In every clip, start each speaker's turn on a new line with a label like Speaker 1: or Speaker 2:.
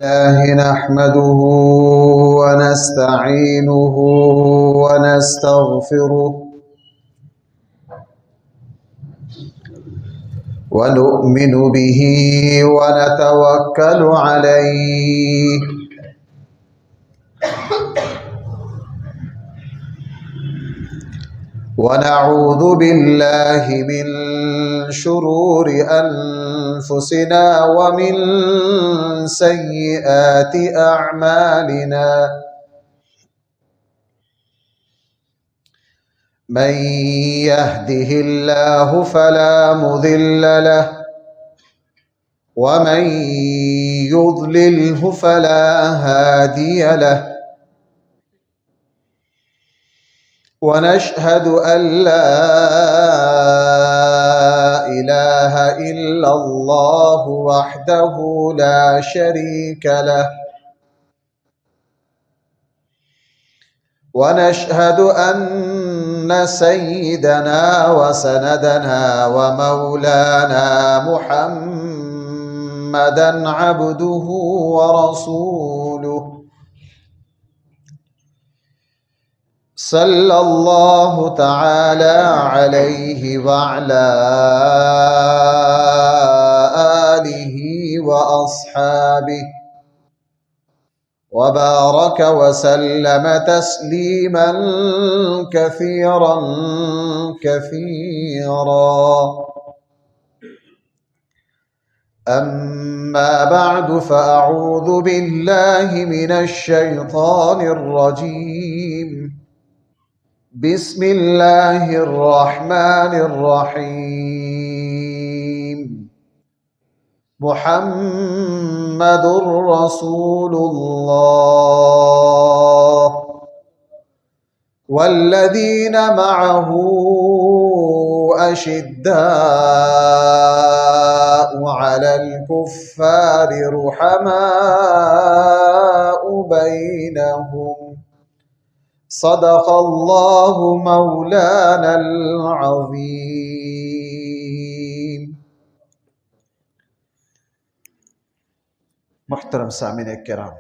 Speaker 1: الله نحمده ونستعينه ونستغفره ونؤمن به ونتوكل عليه ونعوذ بالله من شرور أنفسنا ومن سيئات أعمالنا من يهده الله فلا مضل له ومن يضلله فلا هادي له ونشهد أن لا إله إلا الله وحده لا شريك له ونشهد أن سيدنا وسندنا ومولانا محمدا عبده ورسوله صلى الله تعالى عليه وعلى آله وأصحابه وبارك وسلم تسليما كثيرا كثيرا أما بعد فأعوذ بالله من الشيطان الرجيم بسم الله الرحمن الرحيم محمد رسول الله والذين معه أشداء على الكفار رحماء بينهم صدق الله مولانا العظيم. محترم سامعین کرام،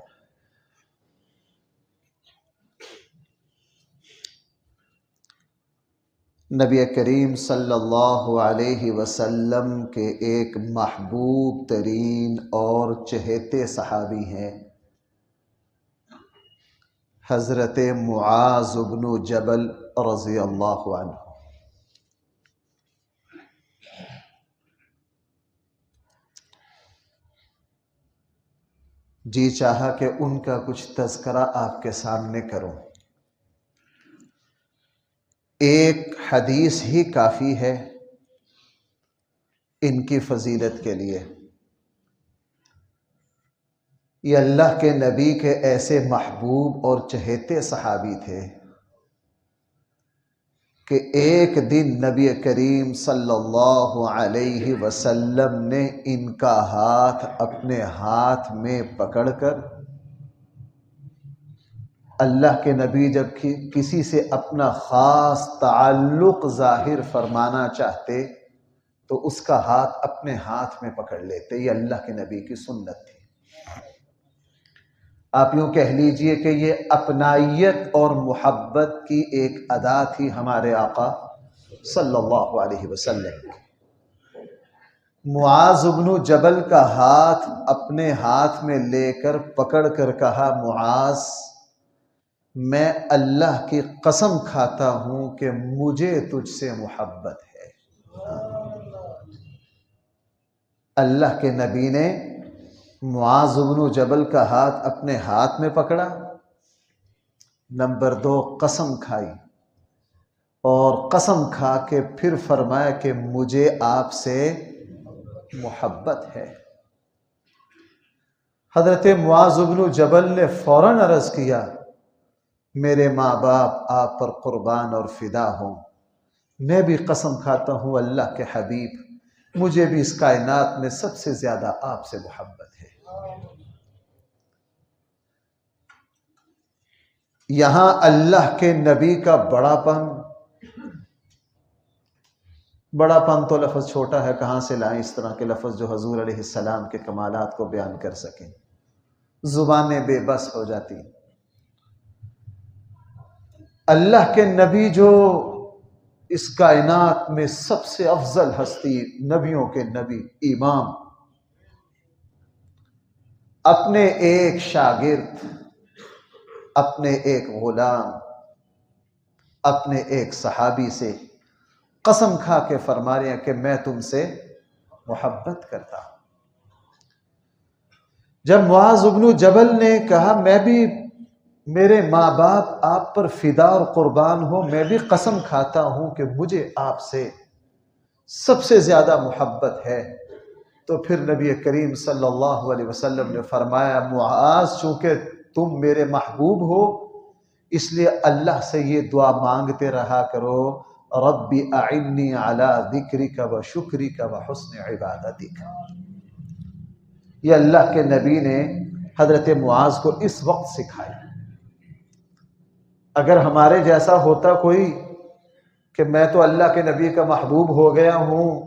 Speaker 1: نبی کریم صلی اللہ علیہ وسلم کے ایک محبوب ترین اور چہیتے صحابی ہیں حضرت معاذ بن جبل رضی اللہ عنہ۔ جی چاہا کہ ان کا کچھ تذکرہ آپ کے سامنے کروں۔ ایک حدیث ہی کافی ہے ان کی فضیلت کے لیے۔ یہ اللہ کے نبی کے ایسے محبوب اور چہیتے صحابی تھے کہ ایک دن نبی کریم صلی اللہ علیہ وسلم نے ان کا ہاتھ اپنے ہاتھ میں پکڑ کر، اللہ کے نبی جب کسی سے اپنا خاص تعلق ظاہر فرمانا چاہتے تو اس کا ہاتھ اپنے ہاتھ میں پکڑ لیتے۔ یہ اللہ کے نبی کی سنت تھی۔ آپ یوں کہہ لیجئے کہ یہ اپنائیت اور محبت کی ایک ادا تھی ہمارے آقا صلی اللہ علیہ وسلم۔ معاذ بن جبل کا ہاتھ اپنے ہاتھ میں لے کر پکڑ کر کہا، معاذ میں اللہ کی قسم کھاتا ہوں کہ مجھے تجھ سے محبت ہے۔ اللہ کے نبی نے معاذ بن جبل کا ہاتھ اپنے ہاتھ میں پکڑا، نمبر 2 قسم کھائی، اور قسم کھا کے پھر فرمایا کہ مجھے آپ سے محبت ہے۔ حضرت معاذ بن جبل نے فوراً عرض کیا، میرے ماں باپ آپ پر قربان اور فدا ہوں، میں بھی قسم کھاتا ہوں اللہ کے حبیب مجھے بھی اس کائنات میں سب سے زیادہ آپ سے محبت ہے۔ یہاں اللہ کے نبی کا بڑا پن تو لفظ چھوٹا ہے، کہاں سے لائیں اس طرح کے لفظ جو حضور علیہ السلام کے کمالات کو بیان کر سکیں۔ زبانیں بے بس ہو جاتی. اللہ کے نبی جو اس کائنات میں سب سے افضل ہستی، نبیوں کے نبی، امام، اپنے ایک شاگرد، اپنے ایک غلام، اپنے ایک صحابی سے قسم کھا کے فرما رہے ہیں کہ میں تم سے محبت کرتا ہوں. جب معاذ بن جبل نے کہا میں بھی، میرے ماں باپ آپ پر فدا اور قربان ہو، میں بھی قسم کھاتا ہوں کہ مجھے آپ سے سب سے زیادہ محبت ہے، تو پھر نبی کریم صلی اللہ علیہ وسلم نے فرمایا معاذ چونکہ تم میرے محبوب ہو اس لیے اللہ سے یہ دعا مانگتے رہا کرو، رب اعنی علی ذکرک و شکرک و حسن عبادتک. یہ اللہ کے نبی نے حضرت معاذ کو اس وقت سکھایا. اگر ہمارے جیسا ہوتا کوئی کہ میں تو اللہ کے نبی کا محبوب ہو گیا ہوں،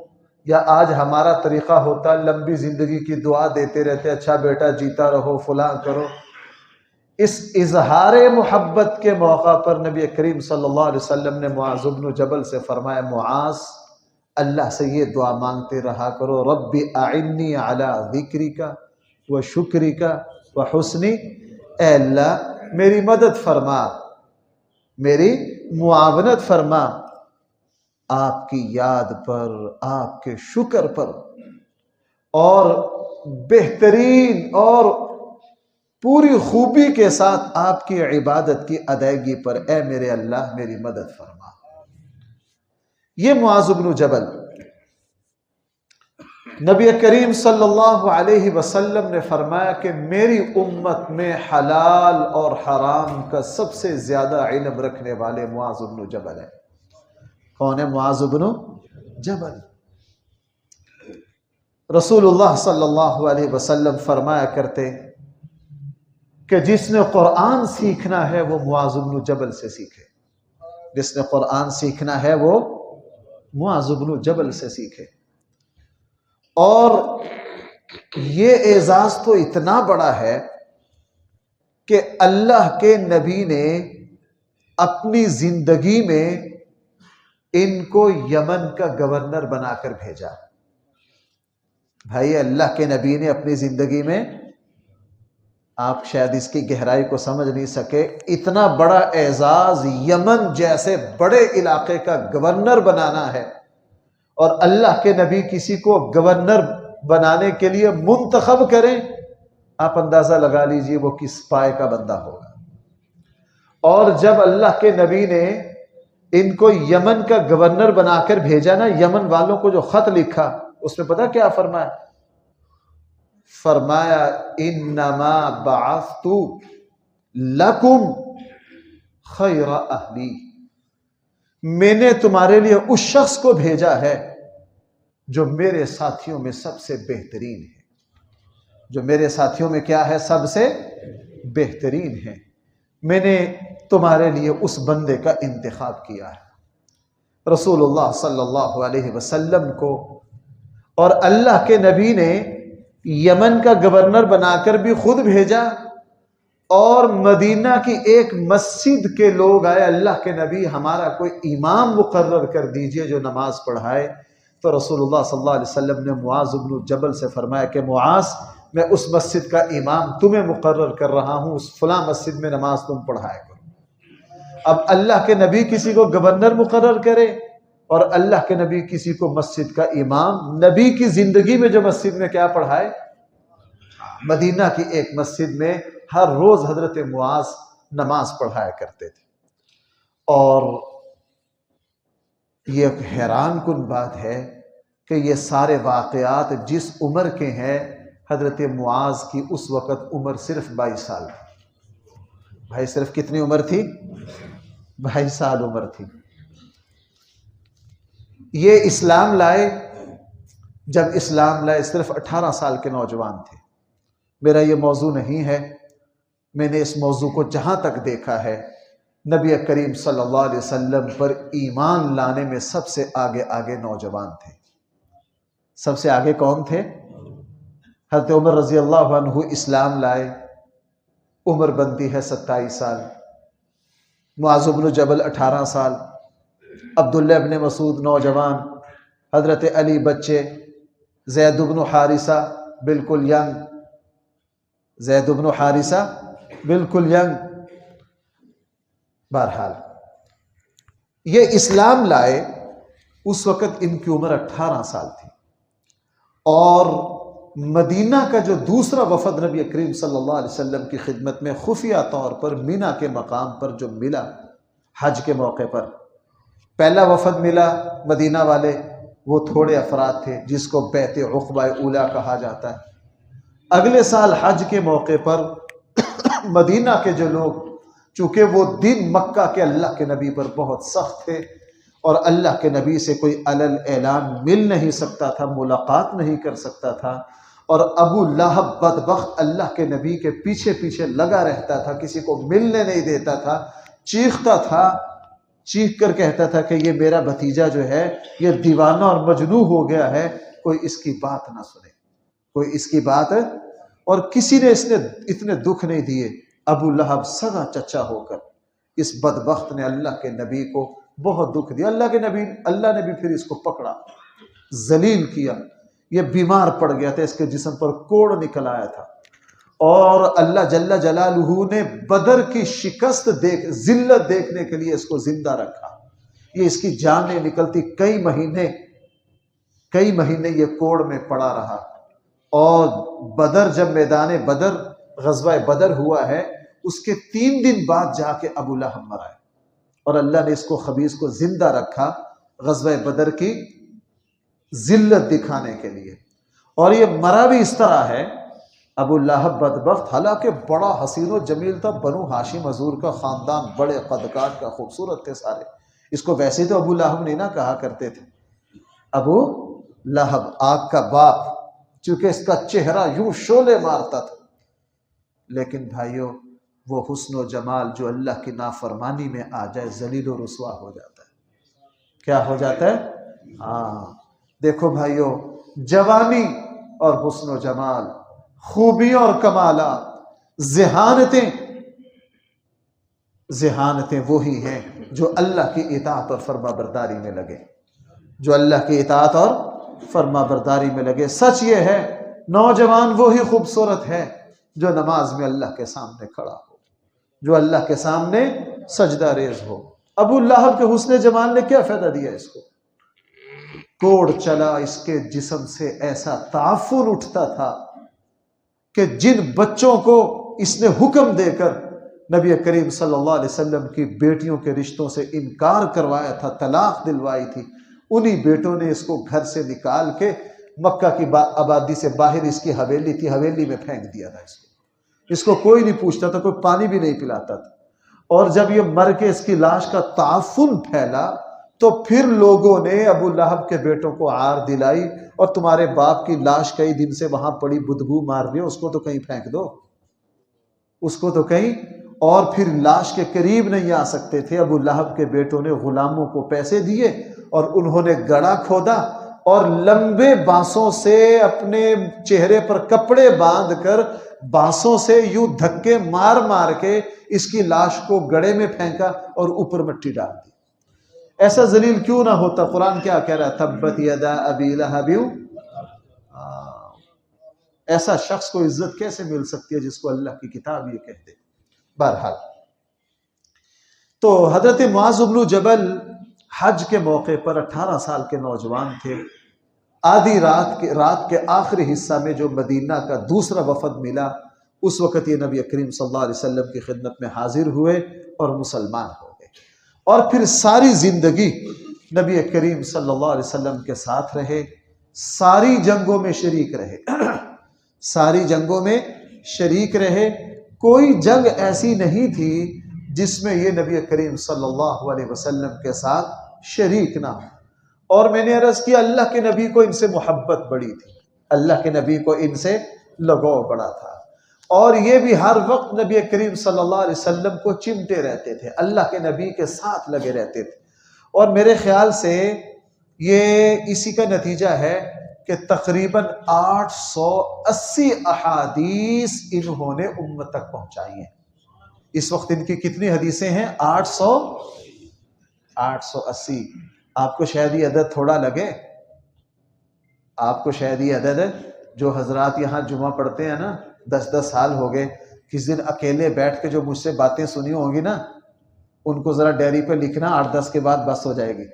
Speaker 1: یا آج ہمارا طریقہ ہوتا لمبی زندگی کی دعا دیتے رہتے، اچھا بیٹا جیتا رہو فلاں کرو. اس اظہار محبت کے موقع پر نبی کریم صلی اللہ علیہ وسلم نے معاذ بن جبل سے فرمایا معاذ اللہ سے یہ دعا مانگتے رہا کرو، رب اعنی علی ذکرک و شکرک و حسن، اے اللہ میری مدد فرما، میری معاونت فرما آپ کی یاد پر، آپ کے شکر پر، اور بہترین اور پوری خوبی کے ساتھ آپ کی عبادت کی ادائیگی پر، اے میرے اللہ میری مدد فرما. یہ معاذ بن جبل نبی کریم صلی اللہ علیہ وسلم نے فرمایا کہ میری امت میں حلال اور حرام کا سب سے زیادہ علم رکھنے والے معاذ بن جبل ہیں. کون ہے معاذ بن جبل؟ رسول اللہ صلی اللہ علیہ وسلم فرمایا کرتے کہ جس نے قرآن سیکھنا ہے وہ معاذ بن جبل سے سیکھے. جس نے قرآن سیکھنا ہے وہ معاذ بن جبل سے سیکھے. اور یہ اعزاز تو اتنا بڑا ہے کہ اللہ کے نبی نے اپنی زندگی میں ان کو یمن کا گورنر بنا کر بھیجا. بھائی اللہ کے نبی نے اپنی زندگی میں، آپ شاید اس کی گہرائی کو سمجھ نہیں سکے، اتنا بڑا اعزاز یمن جیسے بڑے علاقے کا گورنر بنانا ہے، اور اللہ کے نبی کسی کو گورنر بنانے کے لیے منتخب کریں، آپ اندازہ لگا لیجئے وہ کس پائے کا بندہ ہوگا. اور جب اللہ کے نبی نے ان کو یمن کا گورنر بنا کر بھیجا نا، یمن والوں کو جو خط لکھا اس میں پتہ کیا فرمایا؟ فرمایا انما بعثت لکم خیر اہلی، میں نے تمہارے لیے اس شخص کو بھیجا ہے جو میرے ساتھیوں میں سب سے بہترین ہے. جو میرے ساتھیوں میں کیا ہے؟ سب سے بہترین ہے. میں نے تمہارے لیے اس بندے کا انتخاب کیا ہے. رسول اللہ صلی اللہ علیہ وسلم کو اور اللہ کے نبی نے یمن کا گورنر بنا کر بھی خود بھیجا، اور مدینہ کی ایک مسجد کے لوگ آئے، اللہ کے نبی ہمارا کوئی امام مقرر کر دیجئے جو نماز پڑھائے. تو رسول اللہ صلی اللہ علیہ وسلم نے معاذ بن جبل سے فرمایا کہ معاذ میں اس مسجد کا امام تمہیں مقرر کر رہا ہوں، اس فلاں مسجد میں نماز تم پڑھایا کرو. اب اللہ کے نبی کسی کو گورنر مقرر کرے اور اللہ کے نبی کسی کو مسجد کا امام، نبی کی زندگی میں جو مسجد میں کیا پڑھائے؟ مدینہ کی ایک مسجد میں ہر روز حضرت معاذ نماز پڑھایا کرتے تھے. اور یہ ایک حیران کن بات ہے کہ یہ سارے واقعات جس عمر کے ہیں، حضرت معاذ کی اس وقت عمر صرف 22 سال تھی. بھائی صرف کتنی عمر تھی؟ 22 سال عمر تھی. یہ اسلام لائے، جب اسلام لائے صرف 18 سال کے نوجوان تھے. میرا یہ موضوع نہیں ہے، میں نے اس موضوع کو جہاں تک دیکھا ہے نبی کریم صلی اللہ علیہ وسلم پر ایمان لانے میں سب سے آگے نوجوان تھے. سب سے آگے کون تھے؟ حضرت عمر رضی اللہ عنہ اسلام لائے، عمر بنتی ہے 27 سال، معاذ بن جبل 18 سال، عبداللہ ابن مسعود نوجوان، حضرت علی بچے، زید بن حارثہ بالکل ینگ، زید بن حارثہ بالکل ینگ۔ بہرحال یہ اسلام لائے، اس وقت ان کی عمر 18 سال تھی، اور مدینہ کا جو دوسرا وفد نبی کریم صلی اللہ علیہ وسلم کی خدمت میں خفیہ طور پر مینا کے مقام پر جو ملا حج کے موقع پر، پہلا وفد ملا مدینہ والے، وہ تھوڑے افراد تھے جس کو بیعت عقبہ اولیٰ کہا جاتا ہے۔ اگلے سال حج کے موقع پر مدینہ کے جو لوگ، چونکہ وہ دن مکہ کے اللہ کے نبی پر بہت سخت تھے، اور اللہ کے نبی سے کوئی علل اعلان مل نہیں سکتا تھا، ملاقات نہیں کر سکتا تھا، اور ابو لہب بدبخت اللہ کے نبی کے پیچھے پیچھے لگا رہتا تھا، کسی کو ملنے نہیں دیتا تھا، چیختا تھا، چیخ کر کہتا تھا کہ یہ میرا بھتیجا جو ہے یہ دیوانہ اور مجنوں ہو گیا ہے، کوئی اس کی بات نہ سنے، کوئی اس کی بات، اور کسی نے اس نے اتنے دکھ نہیں دیے۔ ابو لہب سگا چچا ہو کر اس بدبخت نے اللہ کے نبی کو بہت دکھ دیا، اللہ نے بھی پھر اس کو پکڑا، ذلیل کیا، یہ بیمار پڑ گیا تھا، اس کے جسم پر کوڑ نکل آیا تھا، اور اللہ جل جلالہ نے بدر کی شکست ذلت دیکھنے کے لیے اس کو زندہ رکھا۔ یہ اس کی جان نہیں نکلتی، کئی مہینے یہ کوڑ میں پڑا رہا، اور بدر جب میدان بدر غزوہ بدر ہوا ہے، اس کے 3 دن بعد جا کے ابو لہب مرا ہے، اور اللہ نے اس کو خبیث کو زندہ رکھا غزوہ بدر کی ذلت دکھانے کے لیے۔ اور یہ مرا بھی اس طرح ہے، ابو لہب بدبخت، حالانکہ بڑا حسین و جمیل تھا، بنو ہاشم حضور کا خاندان، بڑے قد کاٹ کا، خوبصورت تھے سارے، اس کو ویسے تو ابو لہب نہیں نہ کہا کرتے تھے، ابو لہب آگ کا باپ، چونکہ اس کا چہرہ یوں شعلے مارتا تھا۔ لیکن بھائیو، وہ حسن و جمال جو اللہ کی نافرمانی میں آ جائے ذلیل و رسوا ہو جاتا ہے۔ کیا ہو جاتا ہے؟ دیکھو بھائیو، جوانی اور حسن و جمال، خوبی اور کمالات، ذہانتیں وہی ہیں جو اللہ کی اطاعت اور فرما برداری میں لگے، جو اللہ کی اطاعت اور فرما برداری میں لگے۔ سچ یہ ہے، نوجوان وہی خوبصورت ہے جو نماز میں اللہ کے سامنے کھڑا ہو، جو اللہ کے سامنے سجدہ ریز ہو۔ ابو لہب کے حسن جمال نے کیا فائدہ دیا اس کو؟ کوڑ چلا، اس کے جسم سے ایسا تعفن اٹھتا تھا کہ جن بچوں کو اس نے حکم دے کر نبی کریم صلی اللہ علیہ وسلم کی بیٹیوں کے رشتوں سے انکار کروایا تھا، طلاق دلوائی تھی، انہی بیٹوں نے اس کو گھر سے نکال کے مکہ کی آبادی سے باہر، اس کی حویلی تھی، حویلی میں پھینک دیا تھا۔ اس کو کوئی نہیں پوچھتا تھا، کوئی پانی بھی نہیں پلاتا تھا۔ اور جب یہ مر کے اس کی لاش کا تعفن پھیلا تو پھر لوگوں نے ابو لہب کے بیٹوں کو عار دلائی، اور تمہارے باپ کی لاش کئی دن سے وہاں پڑی بدبو مار رہی ہے، اس کو تو کہیں پھینک دو، اس کو تو کہیں۔ اور پھر لاش کے قریب نہیں آ سکتے تھے۔ ابو لہب کے بیٹوں نے غلاموں کو پیسے دیے، اور انہوں نے گڑھا کھودا، اور لمبے بانسوں سے اپنے چہرے پر کپڑے باندھ کر بانسوں سے یوں دھکے مار مار کے اس کی لاش کو گڑھے میں پھینکا اور اوپر مٹی ڈال دی۔ ایسا ذلیل کیوں نہ ہوتا؟ قرآن کیا کہہ رہا ہے؟ تبت یدا ابی لہب، ایسا شخص کو عزت کیسے مل سکتی ہے جس کو اللہ کی کتاب یہ کہہ دے؟ بہرحال تو حضرت معاذ بن جبل حج کے موقع پر 18 سال کے نوجوان تھے۔ آدھی رات کے آخری حصہ میں جو مدینہ کا دوسرا وفد ملا، اس وقت یہ نبی کریم صلی اللہ علیہ وسلم کی خدمت میں حاضر ہوئے اور مسلمان ہو گئے، اور پھر ساری زندگی نبی کریم صلی اللہ علیہ وسلم کے ساتھ رہے، ساری جنگوں میں شریک رہے، ساری جنگوں میں شریک رہے۔ کوئی جنگ ایسی نہیں تھی جس میں یہ نبی کریم صلی اللہ علیہ وسلم کے ساتھ شریک نہ ہو۔ اور میں نے عرض کیا، اللہ کے نبی کو ان سے محبت بڑی تھی، اللہ کے نبی کو ان سے لگاؤ بڑا تھا، اور یہ بھی ہر وقت نبی کریم صلی اللہ علیہ وسلم کو چمٹے رہتے تھے، اللہ کے نبی کے ساتھ لگے رہتے تھے۔ اور میرے خیال سے یہ اسی کا نتیجہ ہے کہ تقریباً 880 احادیث انہوں نے امت تک پہنچائی ہیں۔ اس وقت ان کی کتنی حدیثیں ہیں؟ 880۔ آپ کو شاید یہ عدد تھوڑا لگے، آپ کو شاید یہ عدد جو حضرات یہاں جمعہ پڑھتے ہیں نا، 10 سال ہو گئے، کس دن اکیلے بیٹھ کے جو مجھ سے باتیں سنی ہوں گی نا، ان کو ذرا ڈائری پہ لکھنا، 8-10 کے بعد بس ہو جائے گی۔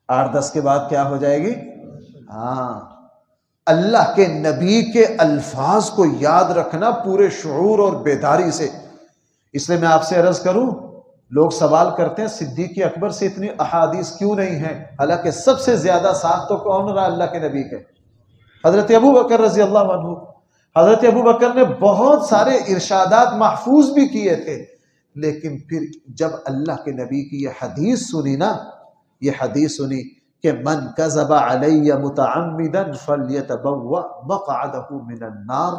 Speaker 1: 8-10 کے بعد کیا ہو جائے گی؟ ہاں، اللہ کے نبی کے الفاظ کو یاد رکھنا پورے شعور اور بیداری سے۔ اس لیے میں آپ سے عرض کروں، لوگ سوال کرتے ہیں صدیق اکبر سے اتنی احادیث کیوں نہیں ہیں، حالانکہ سب سے زیادہ ساتھ تو کون رہا؟ اللہ کے نبی کے، حضرت ابو بکر رضی اللہ عنہ۔ حضرت ابو بکر نے بہت سارے ارشادات محفوظ بھی کیے تھے، لیکن پھر جب اللہ کے نبی کی یہ حدیث سنی نا، یہ حدیث سنی کہ من کذب علی متعمدا فلیتبوأ مقعدہ من النار،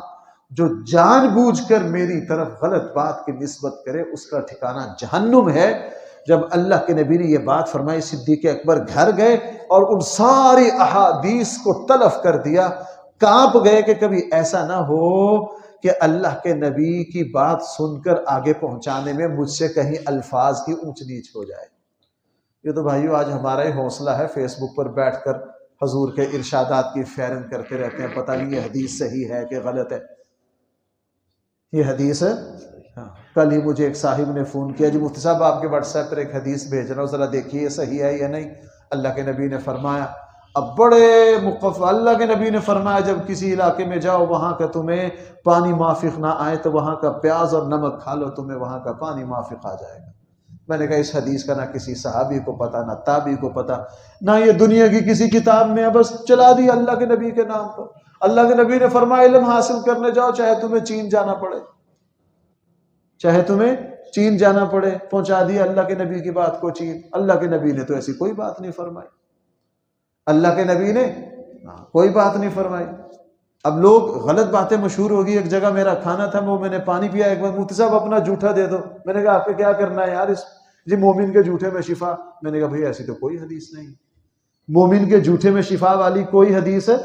Speaker 1: جو جان بوجھ کر میری طرف غلط بات کی نسبت کرے اس کا ٹھکانہ جہنم ہے۔ جب اللہ کے نبی نے یہ بات فرمائی، صدیق اکبر گھر گئے اور ان ساری احادیث کو تلف کر دیا، کانپ گئے کہ کبھی ایسا نہ ہو کہ اللہ کے نبی کی بات سن کر آگے پہنچانے میں مجھ سے کہیں الفاظ کی اونچ نیچ ہو جائے۔ یہ تو بھائیو آج ہمارا ہی حوصلہ ہے، فیس بک پر بیٹھ کر حضور کے ارشادات کی فیرن کرتے رہتے ہیں، پتہ نہیں یہ حدیث صحیح ہے کہ غلط ہے۔ یہ حدیث ہے، کل ہی مجھے ایک صاحب نے فون کیا، جی مفتی صاحب آپ کے واٹس ایپ پر ایک حدیث بھیج رہا ہوں، ذرا دیکھیے یہ صحیح ہے یا نہیں۔ اللہ کے نبی نے فرمایا، اب بڑے اللہ کے نبی نے فرمایا جب کسی علاقے میں جاؤ وہاں کا تمہیں پانی مافق نہ آئے تو وہاں کا پیاز اور نمک کھا لو، تمہیں وہاں کا پانی مافق آ جائے گا۔ میں نے کہا اس حدیث کا نہ کسی صحابی کو پتا، نہ تابعی کو پتا، نہ یہ دنیا کی کسی کتاب میں ہے، بس چلا دیا اللہ کے نبی کے نام پر۔ اللہ کے نبی نے فرمایا علم حاصل کرنے جاؤ، چاہے تمہیں چین جانا پڑے، چاہے تمہیں چین جانا پڑے، پہنچا دیا اللہ کے نبی کی بات کو چین۔ اللہ کے نبی نے تو ایسی کوئی بات نہیں فرمائی، اللہ کے نبی نے کوئی بات نہیں فرمائی۔ اب لوگ غلط باتیں مشہور ہوگی، ایک جگہ میرا کھانا تھا، وہ میں نے پانی پیا، ایک بار مفتی صاحب اپنا جھوٹا دے دو، میں نے کہا آپ کو کیا کرنا ہے یار، اس جی مومن کے جھوٹے میں شفا۔ میں نے کہا بھئی ایسی تو کوئی حدیث نہیں، مومن کے جھوٹے میں شفا والی کوئی حدیث ہے؟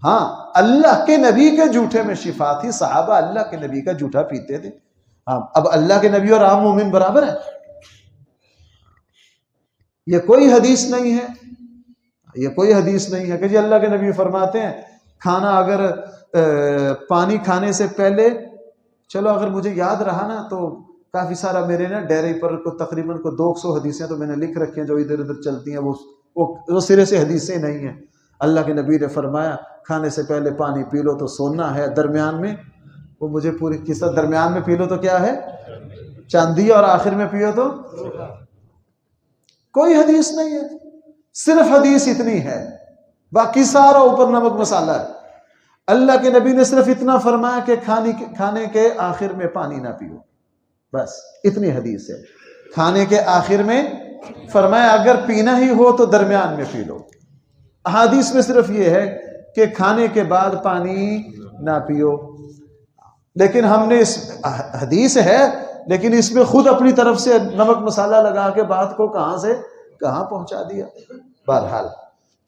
Speaker 1: ہاں، اللہ کے نبی کے جھوٹے میں شفا تھی، صحابہ اللہ کے نبی کا جھوٹا پیتے تھے۔ ہاں، اب اللہ کے نبی اور عام مومن برابر ہے؟ یہ کوئی حدیث نہیں ہے، یہ کوئی حدیث نہیں ہے کہ جی اللہ کے نبی فرماتے ہیں کھانا اگر پانی کھانے سے پہلے، چلو اگر مجھے یاد رہا نا تو کافی سارا میرے نا ڈیری پر کو تقریباً 200 حدیثیں تو میں نے لکھ رکھی ہیں جو ادھر ادھر چلتی ہیں، وہ سرے سے حدیثیں نہیں ہیں۔ اللہ کے نبی نے فرمایا کھانے سے پہلے پانی پی لو تو سونا ہے، درمیان میں وہ مجھے پوری قصہ، درمیان میں پی لو تو کیا ہے؟ چاندی، اور آخر میں پیو تو کوئی حدیث نہیں ہے، صرف حدیث اتنی ہے، باقی سارا اوپر نمک مسالہ ہے۔ اللہ کے نبی نے صرف اتنا فرمایا کہ کھانے کے آخر میں پانی نہ پیو، بس اتنی حدیث ہے۔ کھانے کے آخر میں فرمایا اگر پینا ہی ہو تو درمیان میں پی لو۔ احادیث میں صرف یہ ہے کہ کھانے کے بعد پانی نہ پیو، لیکن ہم نے اس حدیث ہے لیکن اس میں خود اپنی طرف سے نمک مسالہ لگا کے بات کو کہاں سے کہاں پہنچا دیا۔ بہرحال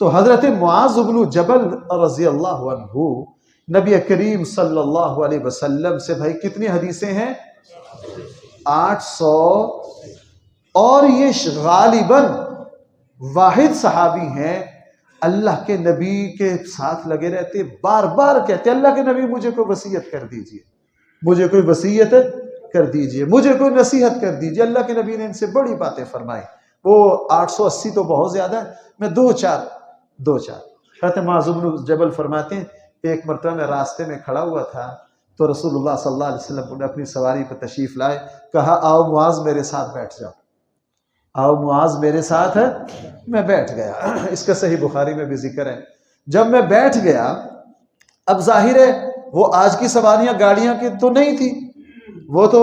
Speaker 1: تو حضرت معاذ بن جبل رضی اللہ عنہ نبی کریم صلی اللہ علیہ وسلم سے بھائی کتنی حدیثیں ہیں؟ 800، اور یہ غالباً واحد صحابی ہیں اللہ کے نبی کے ساتھ لگے رہتے، بار بار کہتے اللہ کے نبی مجھے کوئی وصیت کر دیجئے، مجھے کوئی وصیت کر دیجئے، مجھے کوئی نصیحت کر دیجئے۔ اللہ کے نبی نے ان سے بڑی باتیں فرمائی۔ وہ 880 تو بہت زیادہ ہے، میں دو چار حضرت معاذ بن جبل فرماتے ہیں ایک مرتبہ میں راستے میں کھڑا ہوا تھا تو رسول اللہ صلی اللہ علیہ وسلم نے اپنی سواری پر تشریف لائے، کہا آؤ معاذ میرے ساتھ بیٹھ جاؤ، آؤ معاذ میرے ساتھ ہے۔ میں بیٹھ گیا، اس کا صحیح بخاری میں بھی ذکر ہے۔ جب میں بیٹھ گیا، اب ظاہر ہے وہ آج کی سواریاں گاڑیاں کی تو نہیں تھی، وہ تو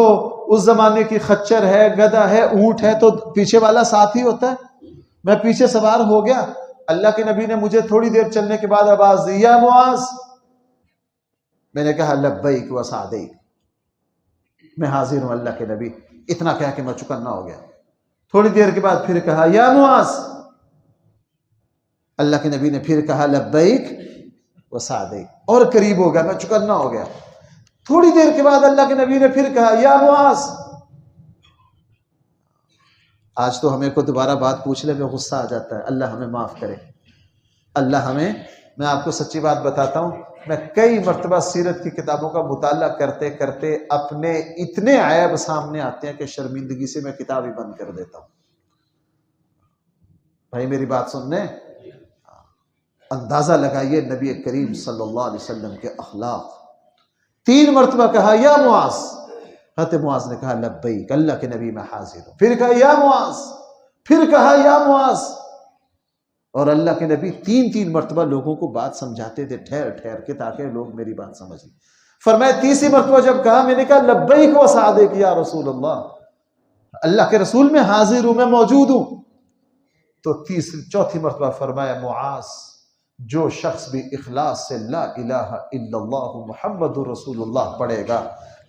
Speaker 1: اس زمانے کی خچر ہے، گدھا ہے، اونٹ ہے، تو پیچھے والا ساتھ ہی ہوتا ہے۔ میں پیچھے سوار ہو گیا، اللہ کے نبی نے مجھے تھوڑی دیر چلنے کے بعد آواز دی یا معاذ، میں نے کہا لبیک و سعدیک، میں حاضر ہوں اللہ کے نبی، اتنا کہہ کے میں چکنا ہو گیا۔ تھوڑی دیر کے بعد پھر کہا یا معاذ، اللہ کے نبی نے پھر کہا لبیک و سعدیک، اور قریب ہو گیا، میں چکنا ہو گیا۔ تھوڑی دیر کے بعد اللہ کے نبی نے پھر کہا یا معاذ۔ آج تو ہمیں کو دوبارہ بات پوچھنے میں غصہ آ جاتا ہے، اللہ ہمیں معاف کرے، اللہ ہمیں، میں آپ کو سچی بات بتاتا ہوں، میں کئی مرتبہ سیرت کی کتابوں کا مطالعہ کرتے کرتے اپنے اتنے عیب سامنے آتے ہیں کہ شرمندگی سے میں کتاب ہی بند کر دیتا ہوں۔ بھائی میری بات سننے، اندازہ لگائیے نبی کریم صلی اللہ علیہ وسلم کے اخلاق۔ 3 مرتبہ کہا یا معاذ، حضرت معاذ نے کہا لبیک، اللہ کے نبی میں حاضر ہوں، پھر کہا یا معاذ، پھر کہا یا معاذ، اور اللہ کے نبی 3 مرتبہ لوگوں کو بات سمجھاتے تھے ٹھہر ٹھہر کے تاکہ لوگ میری بات سمجھ لیں۔ فرمایا 3 مرتبہ جب کہا میں نے کہا لبیک و سعدیک یا رسول اللہ، اللہ کے رسول میں حاضر ہوں، میں موجود ہوں۔ تو 4تھی مرتبہ فرمایا معاذ، جو شخص بھی اخلاص سے لا الہ الا اللہ محمد رسول اللہ پڑھے گا،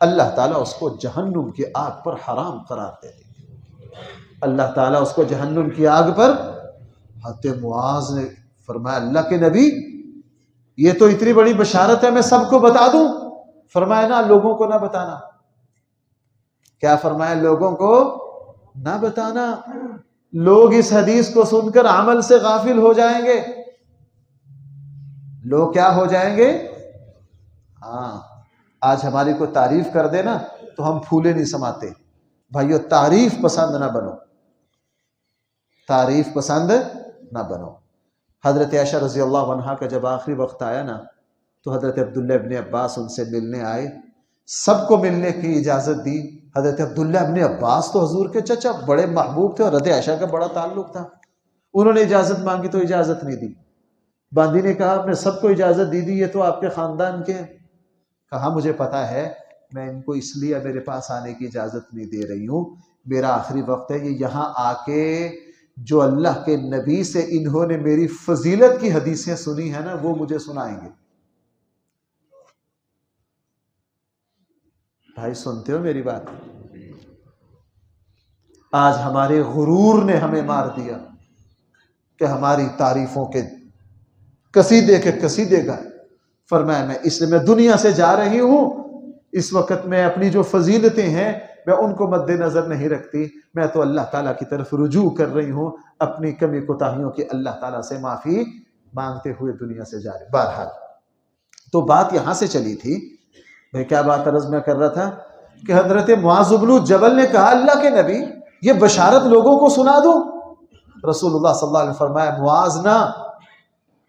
Speaker 1: اللہ تعالیٰ اس کو جہنم کی آگ پر حرام قرار دے دے گا، اللہ تعالیٰ اس کو جہنم کی آگ پر۔ حضرت معاذ نے فرمایا اللہ کے نبی یہ تو اتنی بڑی بشارت ہے، میں سب کو بتا دوں؟ فرمایا نہ، لوگوں کو نہ بتانا۔ کیا فرمایا؟ لوگوں کو نہ بتانا، لوگ اس حدیث کو سن کر عمل سے غافل ہو جائیں گے۔ لوگ کیا ہو جائیں گے؟ ہاں، آج ہماری کوئی تعریف کر دے نا تو ہم پھولے نہیں سماتے۔ بھائیو تعریف پسند نہ بنو، تعریف پسند نہ بنو۔ حضرت عائشہ رضی اللہ عنہا کا جب آخری وقت آیا نا تو حضرت عبداللہ ابن عباس ان سے ملنے آئے، سب کو ملنے کی اجازت دی۔ حضرت عبداللہ ابن عباس تو حضور کے چچا بڑے محبوب تھے اور حضرت عائشہ کا بڑا تعلق تھا، انہوں نے اجازت مانگی تو اجازت نہیں دی۔ باندی نے کہا آپ نے سب کو اجازت دی دی، یہ تو آپ کے خاندان کے ہیں۔ کہا مجھے پتا ہے، میں ان کو اس لیے میرے پاس آنے کی اجازت نہیں دے رہی ہوں، میرا آخری وقت ہے، یہ یہاں آ کے جو اللہ کے نبی سے انہوں نے میری فضیلت کی حدیثیں سنی ہیں نا وہ مجھے سنائیں گے۔ بھائی سنتے ہو میری بات؟ آج ہمارے غرور نے ہمیں مار دیا کہ ہماری تعریفوں کے قصیدے گا۔ فرمایا میں دنیا سے جا رہی ہوں، اس وقت میں اپنی جو فضیلتیں ہیں میں ان کو مد نظر نہیں رکھتی، میں تو اللہ تعالیٰ کی طرف رجوع کر رہی ہوں، اپنی کمی کوتاہیوں کی اللہ تعالیٰ سے معافی مانگتے ہوئے دنیا سے جا رہی۔ بہرحال تو بات یہاں سے چلی تھی، میں کیا بات عرض میں کر رہا تھا کہ حضرت معاذ بن جبل نے کہا اللہ کے نبی یہ بشارت لوگوں کو سنا دوں؟ رسول اللہ صلی اللہ علیہ وسلم فرمایا معاذ نہ،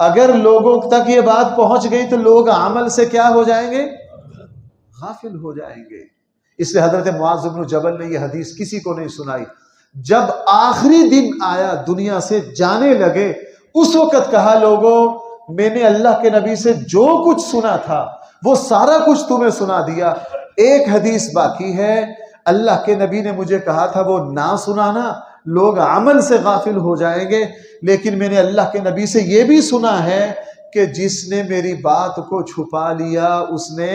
Speaker 1: اگر لوگوں تک یہ بات پہنچ گئی تو لوگ عمل سے کیا ہو جائیں گے؟ غافل ہو جائیں گے۔ اس لیے حضرت معاذ بن جبل نے یہ حدیث کسی کو نہیں سنائی۔ جب آخری دن آیا دنیا سے جانے لگے اس وقت کہا لوگوں میں نے اللہ کے نبی سے جو کچھ سنا تھا وہ سارا کچھ تمہیں سنا دیا، ایک حدیث باقی ہے، اللہ کے نبی نے مجھے کہا تھا وہ نہ سنانا، لوگ عمل سے غافل ہو جائیں گے، لیکن میں نے اللہ کے نبی سے یہ بھی سنا ہے کہ جس نے میری بات کو چھپا لیا اس نے،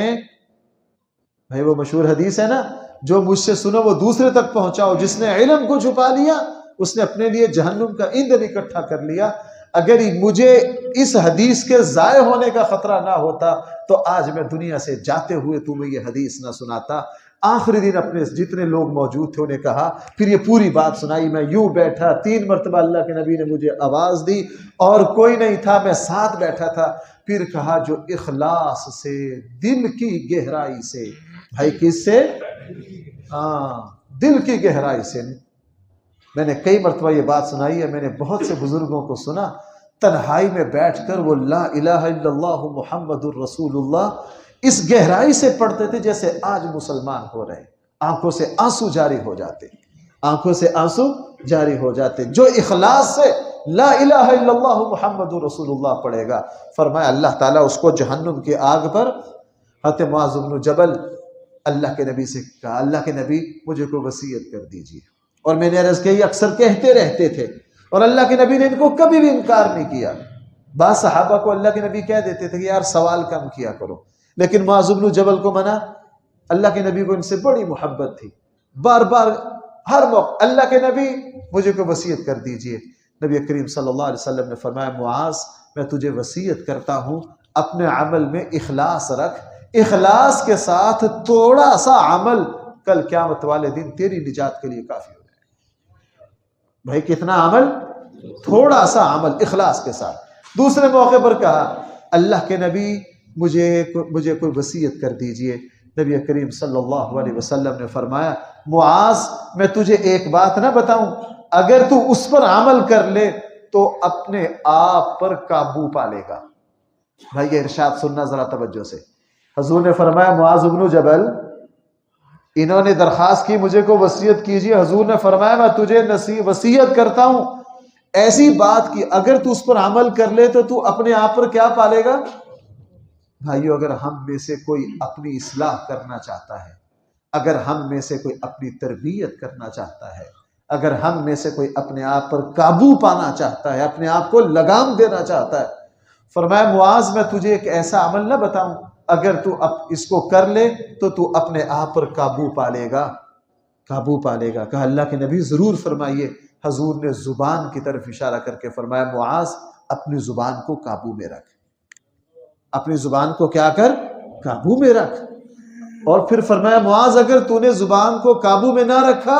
Speaker 1: بھائی وہ مشہور حدیث ہے نا، جو مجھ سے سنو وہ دوسرے تک پہنچاؤ، جس نے علم کو چھپا لیا اس نے اپنے لیے جہنم کا ایندھن اکٹھا کر لیا۔ اگر مجھے اس حدیث کے ضائع ہونے کا خطرہ نہ ہوتا تو آج میں دنیا سے جاتے ہوئے تمہیں یہ حدیث نہ سناتا۔ آخری دن اپنے جتنے لوگ موجود تھے انہیں کہا، پھر یہ پوری بات سنائی، میں یوں بیٹھا، 3 مرتبہ اللہ کے نبی نے مجھے آواز دی اور کوئی نہیں تھا، میں ساتھ بیٹھا تھا، پھر کہا جو اخلاص سے دل کی گہرائی سے، بھائی کس سے؟ دل کی گہرائی سے، میں نے کئی مرتبہ یہ بات سنائی ہے، میں نے بہت سے بزرگوں کو سنا تنہائی میں بیٹھ کر وہ لا الہ الا اللہ محمد الرسول اللہ اس گہرائی سے پڑھتے تھے جیسے آج مسلمان ہو رہے، آنکھوں سے آنسو جاری ہو جاتے، آنکھوں سے آنسو جاری ہو جاتے۔ جو اخلاص سے لا الہ الا اللہ محمد رسول اللہ پڑھے گا، فرمایا اللہ تعالیٰ اس کو جہنم کی آگ پر۔ حضرت معاذ بن جبل اللہ کے نبی سے کہا اللہ کے نبی مجھے کو وصیت کر دیجیے، اور میں نے عرض کی اکثر کہتے رہتے تھے اور اللہ کے نبی نے ان کو کبھی بھی انکار نہیں کیا۔ بعض صحابہ کو اللہ کے نبی کہہ دیتے تھے کہ یار سوال کم کیا کرو، لیکن معاذ بن جبل کو منع، اللہ کے نبی کو ان سے بڑی محبت تھی، بار بار ہر موقع اللہ کے نبی مجھے کو وصیت کر دیجئے۔ نبی کریم صلی اللہ علیہ وسلم نے فرمایا معاذ میں تجھے وصیت کرتا ہوں اپنے عمل میں اخلاص رکھ، اخلاص کے ساتھ تھوڑا سا عمل کل قیامت والے دن تیری نجات کے لیے کافی ہو جائے۔ بھائی کتنا عمل؟ تھوڑا سا عمل اخلاص کے ساتھ۔ دوسرے موقع پر کہا اللہ کے نبی مجھے کوئی وصیت کر دیجئے۔ نبی کریم صلی اللہ علیہ وسلم نے فرمایا معاذ میں تجھے ایک بات نہ بتاؤں، اگر تو اس پر عمل کر لے تو اپنے آپ پر قابو پا لے گا۔ بھائی یہ ارشاد سننا ذرا توجہ سے۔ حضور نے فرمایا معاذ بن جبل انہوں نے درخواست کی مجھے کو وصیت کیجیے، حضور نے فرمایا میں تجھے وصیت کرتا ہوں ایسی بات کی اگر تو اس پر عمل کر لے تو اپنے آپ پر کیا پالے گا؟ بھائیو اگر ہم میں سے کوئی اپنی اصلاح کرنا چاہتا ہے، اگر ہم میں سے کوئی اپنی تربیت کرنا چاہتا ہے، اگر ہم میں سے کوئی اپنے آپ پر قابو پانا چاہتا ہے، اپنے آپ کو لگام دینا چاہتا ہے، فرمایا معاذ میں تجھے ایک ایسا عمل نہ بتاؤں اگر تو اب اس کو کر لے تو اپنے آپ پر قابو پالے گا، قابو پالے گا۔ کہا اللہ کے نبی ضرور فرمائیے۔ حضور نے زبان کی طرف اشارہ کر کے فرمایا معاذ اپنی زبان کو قابو میں رکھ، اپنی زبان کو کیا کر؟ قابو میں رکھ۔ اور پھر فرمایا معاذ اگر تو نے زبان کو قابو میں نہ رکھا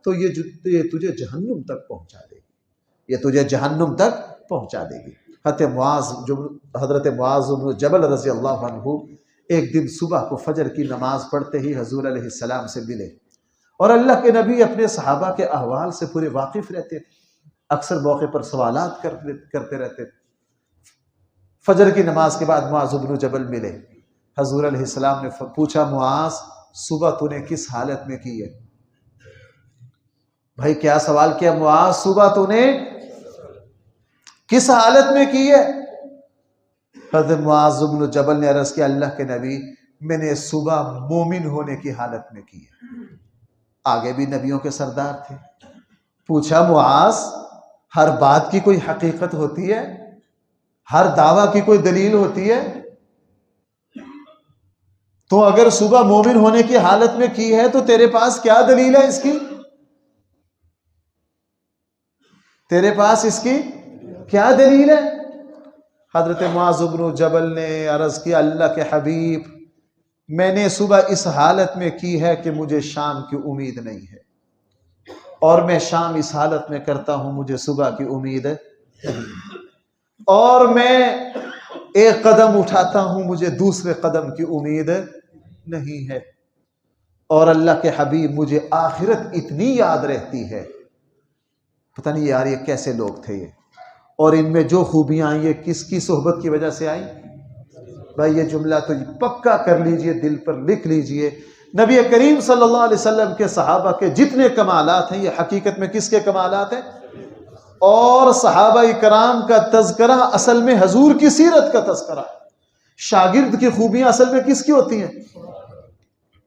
Speaker 1: تو یہ تجھے جہنم تک پہنچا دے گی، یہ تجھے جہنم تک پہنچا دے گی۔ حضرت معاذ بن جبل رضی اللہ عنہ ایک دن صبح کو فجر کی نماز پڑھتے ہی حضور علیہ السلام سے ملے، اور اللہ کے نبی اپنے صحابہ کے احوال سے پورے واقف رہتے تھے، اکثر موقع پر سوالات کرتے رہتے تھے۔ فجر کی نماز کے بعد معاذ بن جبل ملے، حضور علیہ السلام نے پوچھا معاذ صبح تو نے کس حالت میں کی ہے؟ بھائی کیا سوال کیا؟ معاذ صبح تو نے کس حالت میں کی ہے؟ حضرت معاذ بن جبل نے عرض کیا اللہ کے نبی میں نے صبح مومن ہونے کی حالت میں کی ہے۔ آگے بھی نبیوں کے سردار تھے۔ پوچھا معاذ ہر بات کی کوئی حقیقت ہوتی ہے؟ ہر دعویٰ کی کوئی دلیل ہوتی ہے؟ تو اگر صبح مومن ہونے کی حالت میں کی ہے تو تیرے پاس کیا دلیل ہے اس کی؟ تیرے پاس اس کی کیا دلیل ہے؟ حضرت معاذ بن جبل نے عرض کیا اللہ کے حبیب میں نے صبح اس حالت میں کی ہے کہ مجھے شام کی امید نہیں ہے، اور میں شام اس حالت میں کرتا ہوں مجھے صبح کی امید نہیں، اور میں ایک قدم اٹھاتا ہوں مجھے دوسرے قدم کی امید نہیں ہے، اور اللہ کے حبیب مجھے آخرت اتنی یاد رہتی ہے۔ پتہ نہیں یار یہ کیسے لوگ تھے یہ، اور ان میں جو خوبیاں آئیں یہ کس کی صحبت کی وجہ سے آئیں؟ بھائی یہ جملہ تو پکا کر لیجئے، دل پر لکھ لیجئے، نبی کریم صلی اللہ علیہ وسلم کے صحابہ کے جتنے کمالات ہیں یہ حقیقت میں کس کے کمالات ہیں؟ اور صحابہ کرام کا تذکرہ اصل میں حضور کی سیرت کا تذکرہ، شاگرد کی خوبیاں اصل میں کس کی ہوتی ہیں؟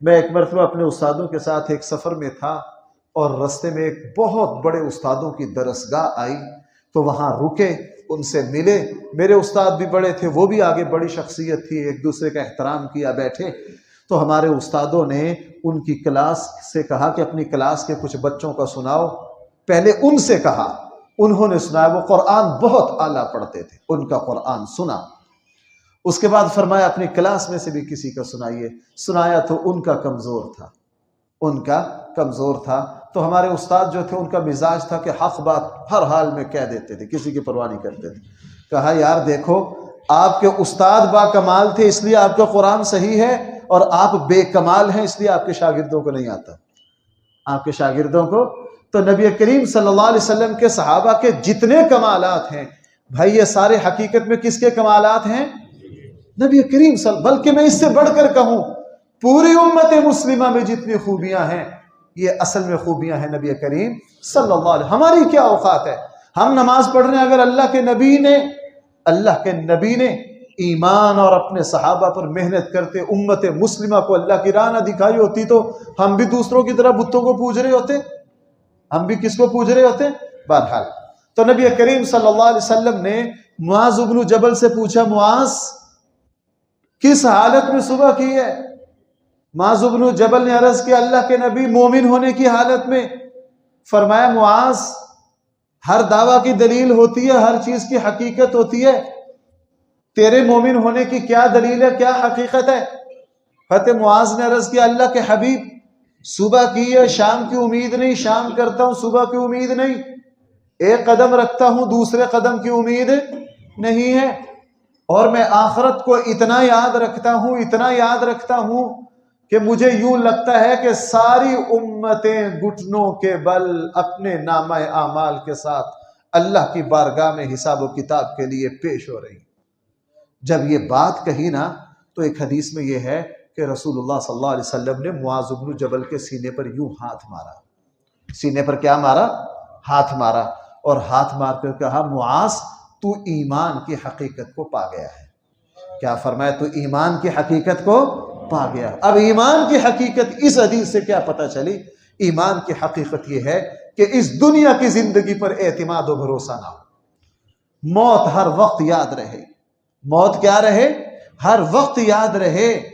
Speaker 1: میں ایک مرتبہ اپنے استادوں کے ساتھ ایک سفر میں تھا، اور رستے میں ایک بہت بڑے استادوں کی درسگاہ آئی، تو وہاں رکے، ان سے ملے۔ میرے استاد بھی بڑے تھے، وہ بھی آگے بڑی شخصیت تھی، ایک دوسرے کا احترام کیا، بیٹھے۔ تو ہمارے استادوں نے ان کی کلاس سے کہا کہ اپنی کلاس کے کچھ بچوں کا سناؤ۔ پہلے ان سے کہا، انہوں نے سنایا، وہ قرآن بہت اعلیٰ پڑھتے تھے، ان کا قرآن سنا۔ اس کے بعد فرمایا اپنی کلاس میں سے بھی کسی کا سنائیے۔ سنایا تو ان کا کمزور تھا، ان کا کمزور تھا۔ تو ہمارے استاد جو تھے ان کا مزاج تھا کہ حق بات ہر حال میں کہہ دیتے تھے، کسی کی پرواہ نہیں کرتے تھے۔ کہا یار دیکھو آپ کے استاد با کمال تھے اس لیے آپ کا قرآن صحیح ہے، اور آپ بے کمال ہیں اس لیے آپ کے شاگردوں کو نہیں آتا، آپ کے شاگردوں کو۔ تو نبی کریم صلی اللہ علیہ وسلم کے صحابہ کے جتنے کمالات ہیں بھائی یہ سارے حقیقت میں کس کے کمالات ہیں؟ نبی کریم بلکہ میں اس سے بڑھ کر کہوں پوری امت مسلمہ میں جتنی خوبیاں ہیں یہ اصل میں خوبیاں ہیں نبی کریم صلی اللہ علیہ وسلم۔ ہماری کیا اوقات ہے؟ ہم نماز پڑھ رہے ہیں، اگر اللہ کے نبی نے ایمان اور اپنے صحابہ پر محنت کرتے امت مسلمہ کو اللہ کی راہ نہ دکھائی ہوتی تو ہم بھی دوسروں کی طرح بتوں کو پوج رہے ہوتے، ہم بھی کس کو پوج رہے ہوتے؟ بہرحال تو نبی کریم صلی اللہ علیہ وسلم نے معاذ بن جبل سے پوچھا معاذ کس حالت میں صبح کی ہے؟ معاذ بن جبل نے عرض کیا اللہ کے نبی مومن ہونے کی حالت میں۔ فرمایا معاذ ہر دعویٰ کی دلیل ہوتی ہے، ہر چیز کی حقیقت ہوتی ہے۔ تیرے مومن ہونے کی کیا دلیل ہے، کیا حقیقت ہے؟ حضرت معاذ نے عرض کیا اللہ کے حبیب صبح کی ہے، شام کی امید نہیں، شام کرتا ہوں صبح کی امید نہیں، ایک قدم رکھتا ہوں دوسرے قدم کی امید نہیں ہے، اور میں آخرت کو اتنا یاد رکھتا ہوں، اتنا یاد رکھتا ہوں کہ مجھے یوں لگتا ہے کہ ساری امتیں گھٹنوں کے بل اپنے نامہ اعمال کے ساتھ اللہ کی بارگاہ میں حساب و کتاب کے لیے پیش ہو رہی۔ جب یہ بات کہی نا تو ایک حدیث میں یہ ہے کہ رسول اللہ صلی اللہ علیہ وسلم نے معاذ بن جبل کے سینے پر یوں ہاتھ مارا، سینے پر کیا مارا؟ ہاتھ مارا، اور ہاتھ مار کر کہا معاذ تو ایمان کی حقیقت کو پا گیا ہے۔ کیا فرمایا؟ تو ایمان کی حقیقت کو پا گیا۔ اب ایمان کی حقیقت اس حدیث سے کیا پتہ چلی؟ ایمان کی حقیقت یہ ہے کہ اس دنیا کی زندگی پر اعتماد و بھروسہ نہ ہو، موت ہر وقت یاد رہے، موت کیا رہے؟ ہر وقت یاد رہے۔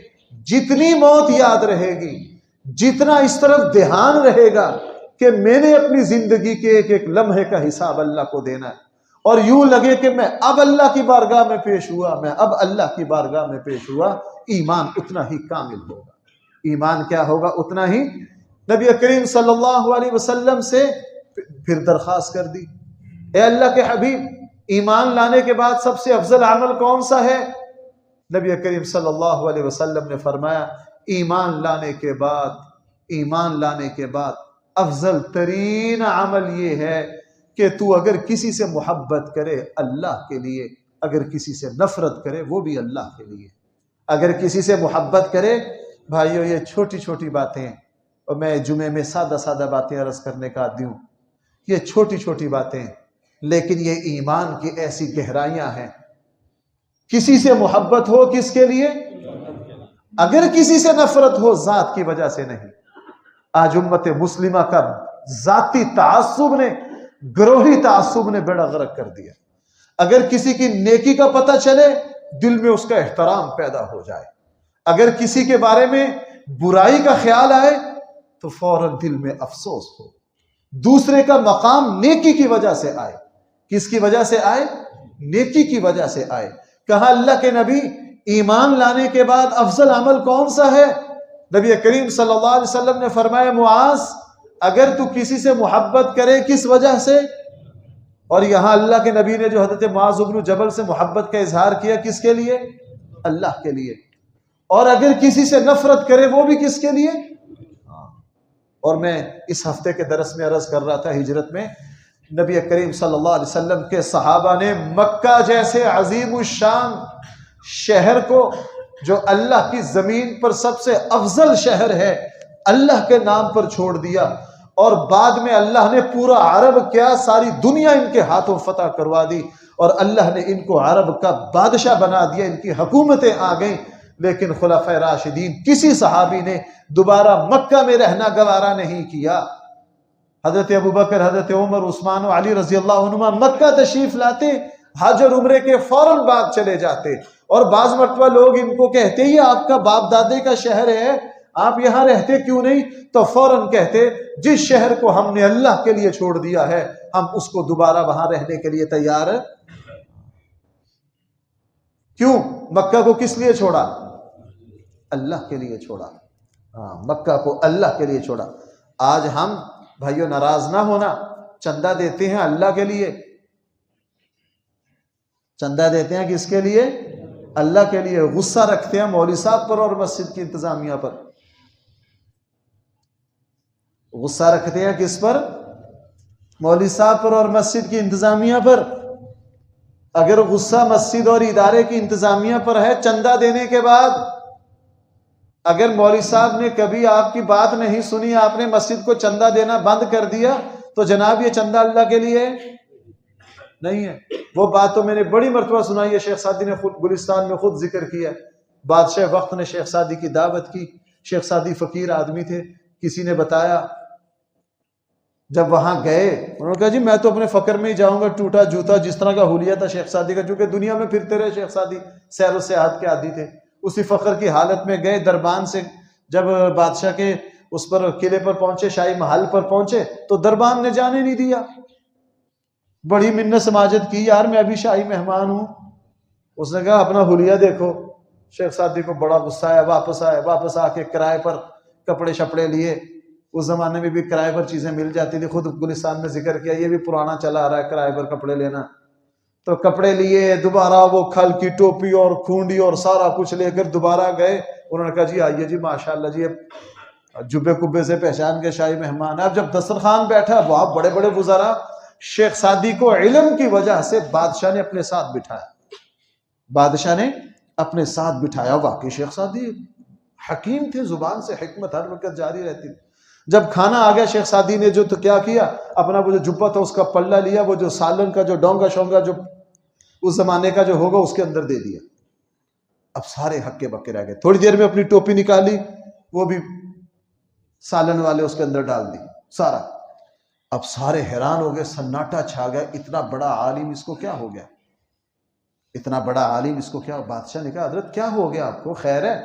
Speaker 1: جتنی موت یاد رہے گی، جتنا اس طرف دھیان رہے گا کہ میں نے اپنی زندگی کے ایک ایک لمحے کا حساب اللہ کو دینا ہے، اور یوں لگے کہ میں اب اللہ کی بارگاہ میں پیش ہوا، میں اب اللہ کی بارگاہ میں پیش ہوا، ایمان اتنا ہی کامل ہوگا۔ ایمان کیا ہوگا؟ اتنا ہی۔ نبی کریم صلی اللہ علیہ وسلم سے پھر درخواست کر دی، اے اللہ کے حبیب ایمان لانے کے بعد سب سے افضل عمل کون سا ہے؟ نبی کریم صلی اللہ علیہ وسلم نے فرمایا ایمان لانے کے بعد افضل ترین عمل یہ ہے کہ تو اگر کسی سے محبت کرے اللہ کے لیے، اگر کسی سے نفرت کرے وہ بھی اللہ کے لیے۔ اگر کسی سے محبت کرے، بھائیو یہ چھوٹی چھوٹی باتیں، اور میں جمعے میں سادہ سادہ باتیں عرض کرنے کا عادی ہوں، یہ چھوٹی چھوٹی باتیں لیکن یہ ایمان کی ایسی گہرائیاں ہیں۔ کسی سے محبت ہو کس کے لیے؟ اگر کسی سے نفرت ہو ذات کی وجہ سے نہیں۔ آج امت مسلمہ کا ذاتی تعصب نے، گروہی تعصب نے بیڑا غرق کر دیا۔ اگر کسی کی نیکی کا پتہ چلے دل میں اس کا احترام پیدا ہو جائے، اگر کسی کے بارے میں برائی کا خیال آئے تو فوراً دل میں افسوس ہو۔ دوسرے کا مقام نیکی کی وجہ سے آئے۔ کس کی وجہ سے آئے؟ نیکی کی وجہ سے آئے۔ کہا اللہ کے نبی ایمان لانے کے بعد افضل عمل کون سا ہے؟ نبی کریم صلی اللہ علیہ وسلم نے فرمایا معاذ اگر تو کسی سے محبت کرے کس وجہ سے؟ اور یہاں اللہ کے نبی نے جو حضرت معاذ بن جبل سے محبت کا اظہار کیا کس کے لیے؟ اللہ کے لیے۔ اور اگر کسی سے نفرت کرے وہ بھی کس کے لیے؟ اور میں اس ہفتے کے درس میں عرض کر رہا تھا، ہجرت میں نبی کریم صلی اللہ علیہ وسلم کے صحابہ نے مکہ جیسے عظیم الشان شہر کو، جو اللہ کی زمین پر سب سے افضل شہر ہے، اللہ کے نام پر چھوڑ دیا، اور بعد میں اللہ نے پورا عرب کیا ساری دنیا ان کے ہاتھوں فتح کروا دی، اور اللہ نے ان کو عرب کا بادشاہ بنا دیا، ان کی حکومتیں آ گئیں۔ لیکن خلفائے راشدین کسی صحابی نے دوبارہ مکہ میں رہنا گوارا نہیں کیا۔ حضرت ابوبکر، حضرت عمر، عثمان و علی رضی اللہ عنہما مکہ تشریف لاتے، حج اور عمرے کے فوراً بعد چلے جاتے، اور بعض مرتبہ لوگ ان کو کہتے یہ آپ کا باپ دادے کا شہر ہے، آپ یہاں رہتے کیوں نہیں؟ تو فوراً کہتے جس شہر کو ہم نے اللہ کے لیے چھوڑ دیا ہے ہم اس کو دوبارہ وہاں رہنے کے لیے تیار ہیں۔ کیوں؟ مکہ کو کس لیے چھوڑا؟ اللہ کے لیے چھوڑا۔ مکہ کو اللہ کے لیے چھوڑا۔ آج ہم بھائیو ناراض نہ ہونا، چندہ دیتے ہیں اللہ کے لیے، چندہ دیتے ہیں کس کے لیے؟ اللہ کے لیے۔ غصہ رکھتے ہیں مولوی صاحب پر اور مسجد کی انتظامیہ پر۔ غصہ رکھتے ہیں کس پر؟ مولوی صاحب پر اور مسجد کی انتظامیہ پر۔ اگر غصہ مسجد اور ادارے کی انتظامیہ پر ہے چندہ دینے کے بعد، اگر مولوی صاحب نے کبھی آپ کی بات نہیں سنی، آپ نے مسجد کو چندہ دینا بند کر دیا، تو جناب یہ چندہ اللہ کے لیے نہیں ہے۔ وہ بات تو میں نے بڑی مرتبہ سنائی ہے، شیخ سعدی نے خود گلستان میں خود ذکر کیا۔ بادشاہ وقت نے شیخ سعدی کی دعوت کی، شیخ سعدی فقیر آدمی تھے، کسی نے بتایا، جب وہاں گئے انہوں نے کہا جی میں تو اپنے فقر میں ہی جاؤں گا، ٹوٹا جوتا جس طرح کا حلیہ تھا شیخ سعدی کا، چونکہ دنیا میں پھرتے رہے شیخ سعدی، سیر و سیاحت کے عادی تھے، اسی فقر کی حالت میں گئے۔ دربان سے جب بادشاہ کے اس پر قلعے پر پہنچے، شاہی محل پر پہنچے، تو دربان نے جانے نہیں دیا۔ بڑی منت سماجت کی، یار میں ابھی شاہی مہمان ہوں. اس نے کہا اپنا حلیہ دیکھو. شیخ سعدی کو بڑا غصہ آیا، واپس آ کے کرائے پر کپڑے شپڑے لیے. اس زمانے میں بھی کرائے پر چیزیں مل جاتی تھی، خود گلستان میں ذکر کیا، یہ بھی پرانا چلا آ رہا ہے کرائے پر کپڑے لینا. تو کپڑے لیے، دوبارہ وہ کھل کی ٹوپی اور کھونڈی اور سارا کچھ لے کر دوبارہ گئے. انہوں نے کہا جی آئیے جی ماشاءاللہ جی، جبے کبے سے پہچان کے شاہی مہمان. اب جب دسترخوان بیٹھا، بہت بڑے بڑے وزراء، شیخ سعدی کو علم کی وجہ سے بادشاہ نے اپنے ساتھ بٹھایا. بادشاہ نے اپنے ساتھ بٹھایا. واقعی شیخ سعدی حکیم تھے، زبان سے حکمت ہر وقت جاری رہتی تھی. جب کھانا آ گیا، شیخ سعدی نے جو تو کیا کیا، اپنا وہ جو جبہ تھا اس کا پلہ لیا، وہ جو سالن کا جو ڈونگا شونگا جو اس زمانے کا جو ہوگا اس کے اندر دے دیا. اب سارے ہکے بکے رہ گئے. تھوڑی دیر میں اپنی ٹوپی نکالی، وہ بھی سالن والے اس کے اندر ڈال دی سارا. اب سارے حیران ہو گئے، سناٹا چھا گیا. اتنا بڑا عالم اس کو کیا ہو گیا، اتنا بڑا عالم اس کو کیا. بادشاہ نے کہا حضرت کیا ہو گیا آپ کو، خیر ہے؟